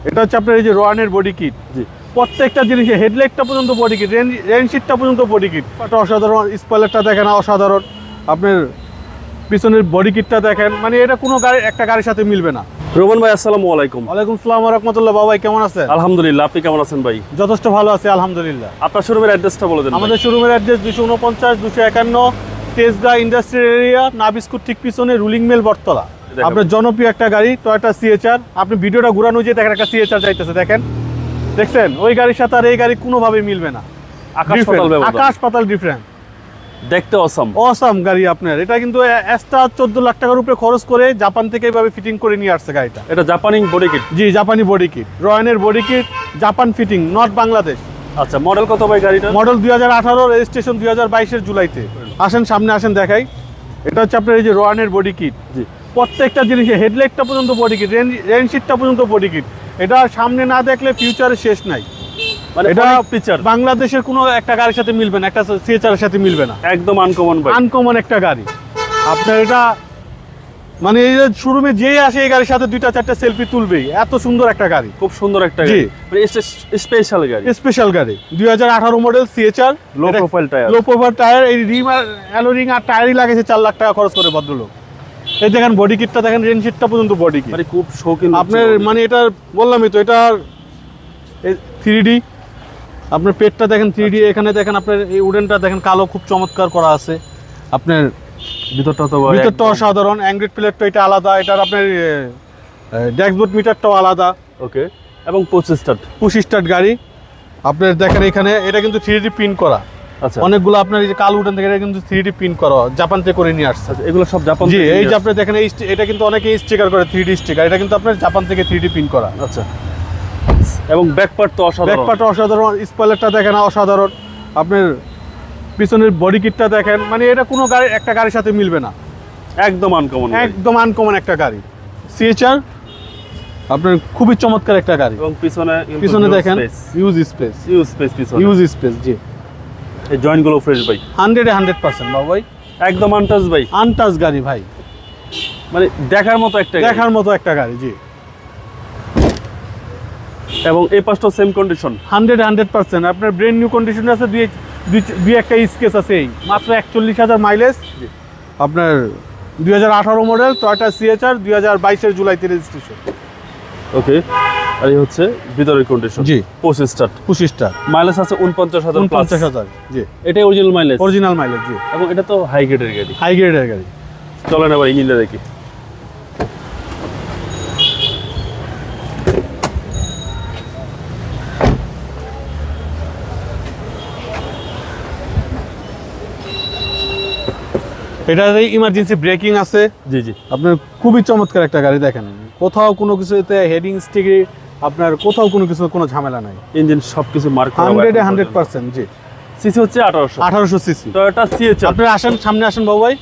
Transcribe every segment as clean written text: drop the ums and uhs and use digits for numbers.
এটা হচ্ছে আপনার এই যে রোয়ানের বডি কিট। জি, প্রত্যেকটা জিনিসে হেডলাইটটা পর্যন্ত বডি কিট, রেনশিটটা পর্যন্ত বডি কিট। এটা অসাধারণ, স্পয়লারটা দেখেন অসাধারণ, আপনার পিছনের বডি কিটটা দেখেন, মানে এটা কোনো একটা গাড়ির সাথে মিলবে না। রোমান ভাই আসসালামু আলাইকুম। ওয়ালাইকুম আসসালাম ওয়া রাহমাতুল্লাহ। বাবা ভাই কেমন আছেন? আলহামদুলিল্লাহ, আপনি কেমন আছেন ভাই? যথেষ্ট ভালো আছে আলহামদুলিল্লাহ। আপনার শোরুমের অ্যাড্রেসটা বলে দেন। আমাদের শোরুমের অ্যাড্রেস 249-251 তেজগাঁ ইন্ডাস্ট্রিয়াল এরিয়া, নাবিস্কুট ঠিক পিছনে, রুলিং মিল বটতলা। আপনার জনপ্রিয় একটা গাড়ি টয়োটা সিএচআর। আপনি ভিডিওটা ঘুরানো যে দেখেন একটা সিএচআর যাইতেছে, দেখেন, দেখছেন? ওই গাড়ির সাথে আর এই গাড়ি কোনোভাবে মিলবে না। আকাশ পাতাল ডিফারেন্স। দেখতে অসাম গাড়ি আপনার। এটা কিন্তু এক্সট্রা 14 লাখ টাকার উপরে খরচ করে জাপান থেকে এইভাবে ফিটিং করে নিয়ে আসছে গাড়িটা। এটা জাপানি বডি কিট? জি, জাপানি বডি কিট, রয়্যানের body kit, Japan fitting, not Bangladesh. আচ্ছা, মডেল কত ভাই গাড়িটা? মডেল 2018, রেজিস্ট্রেশন 2022 জুলাইতে। আসেন সামনে আসেন দেখাই। এটা হচ্ছে আপনার এই যে রয়্যানের বডি কিট। জি, প্রত্যেকটা জিনিসে হেডলাইটটা পর্যন্ত বডি কিট, রেনশিটটা পর্যন্ত বডি কিট। এটা সামনে না দেখলে ফিউচারে শেষ নাই। মানে এটা ফিচার বাংলাদেশের কোনো একটা গাড়ির সাথে মিলবে না, একটা সিএচআর এর সাথে মিলবে না। একদম আনকমন ভাই, আনকমন একটা গাড়ি। আপনার এটা মানে এই যে শোরুমে যেই আসে এই গাড়ির সাথে 2-4টা সেলফি তুলবেই, এত সুন্দর একটা গাড়ি। খুব সুন্দর একটা গাড়ি, মানে স্পেশাল গাড়ি। স্পেশাল গাড়ি 2018 model CHR, low profile tyre. Low profile tyre, এই রিম আর অ্যালো রিং আর টায়ারই লাগেছে 4 লাখ টাকা খরচ করে ভদ্রলোক। এই দেখেন বডি কিটটা দেখেন, রেনশিটটা পর্যন্ত বডি কিট, মানে খুব শৌখিন আপনার। মানে এটা বললামই তো, এটা 3D। আপনার পেটটা দেখেন 3D। এখানে দেখেন আপনার এই উডেনটা দেখেন কালো, খুব চমৎকার করা আছে। আপনার ভিতরটা অসাধারণ। অ্যান্ড্রয়েড প্লেটটা এটা আলাদা, এটার আপনার ড্যাশবোর্ড মিটারটাও আলাদা। ওকে, এবং 25 স্টার্ট গাড়ি। আপনার দেখেন এখানে এটা কিন্তু 3D প্রিন্ট করা। আচ্ছা, অনেকগুলো আপনার এই যে কালো উডেন থেকে এটা কিন্তু 3D প্রিন্ট করা, জাপান থেকে করে নিয়ে আসছে। এগুলো সব জাপান জি, থেকে? এই যে আপনি দেখেন এটা কিন্তু অনেকে স্টিকার করে 3D স্টিকার, এটা কিন্তু আপনার জাপান থেকে 3D প্রিন্ট করা। আচ্ছা, এবং ব্যাকপার্ট তো অসাধারণ। ব্যাকপার্ট অসাধারণ, স্পয়লারটা দেখেন অসাধারণ, আপনার পিছনের বডি কিটটা দেখেন, মানে এটা কোনো একটা গাড়ির সাথে মিলবে না। একদম আনকমন, একদম আনকমন একটা গাড়ি সিএচআর। আপনার খুবই চমৎকার একটা গাড়ি। এবং পিছনে দেখেন ইউজ স্পেস পিছনে ইউজ স্পেস। জি, এই জয়েন্ট গুলো ফ্রেশ ভাই, 100% বাবু ভাই, একদম আনটাচ ভাই, আনটাচ গাড়ি ভাই, মানে দেখার মতো একটা গাড়ি। জি, এবং এই পাশটা সেম কন্ডিশন, 100% আপনার ব্র্যান্ড নিউ কন্ডিশন আছে। দুই একটা স্কেচ আছে, এই মাত্র 41,000 মাইলেজ। আপনার 2018 মডেল টয়োটা সিএচআর, 2022 জুলাইতে রেজিস্ট্রেশন। ওকে, আর এই হচ্ছে ভিতরের কন্ডিশন। জি, 25 স্টার্ট, মাইলেজ আছে 49,000। জি, এটাই অরিজিনাল মাইলেজ। জি, এবং এটা তো হাই গ্রেডের গাড়ি। চলেন আবার ইঞ্জিনটা দেখি। এটাতে ইমার্জেন্সি ব্রেকিং আছে। জি জি, আপনার খুবই চমৎকার একটা গাড়ি। দেখেন কোথাও কোনো কিছুতে হেডিং স্টিকে আপনার কোথাও কোনো ঝামেলা নাই। ইঞ্জিন সবকিছু মার্ক করা 100%। জি, সিসি হচ্ছে 1800 সিসি। টয়োটা সিএচআর। আপনি আসেন, সামনে আসেন বাবু ভাই,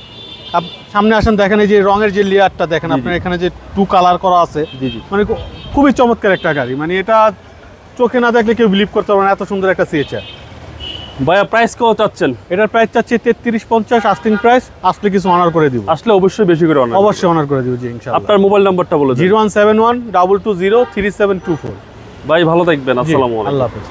সামনে আসেন, দেখেন এই যে রঙের যে লেয়ারটা দেখেন, আপনার এখানে যে 2 কালার করা আছে। জি জি, মানে খুবই চমৎকার একটা গাড়ি। মানে এটা চোখে না দেখলে কেউ বিলিভ করতে পারবে না, এত সুন্দর একটা সিএচআর। ভাইয়া প্রাইস কত চাচ্ছেন? এটার প্রাইস চাচ্ছি 3350 আস্টিং প্রাইস। আসলে কিছু অনার করে দিব, আসলে অবশ্যই বেশি করে অবশ্যই অনার করে দিব। জি, ইনশাআল্লাহ। আপনার মোবাইল নাম্বারটা বলে দিন। 0171 220 3724। ভাই ভালো থাকবেন, আসসালামু আলাইকুম। আল্লাহ হাফেজ।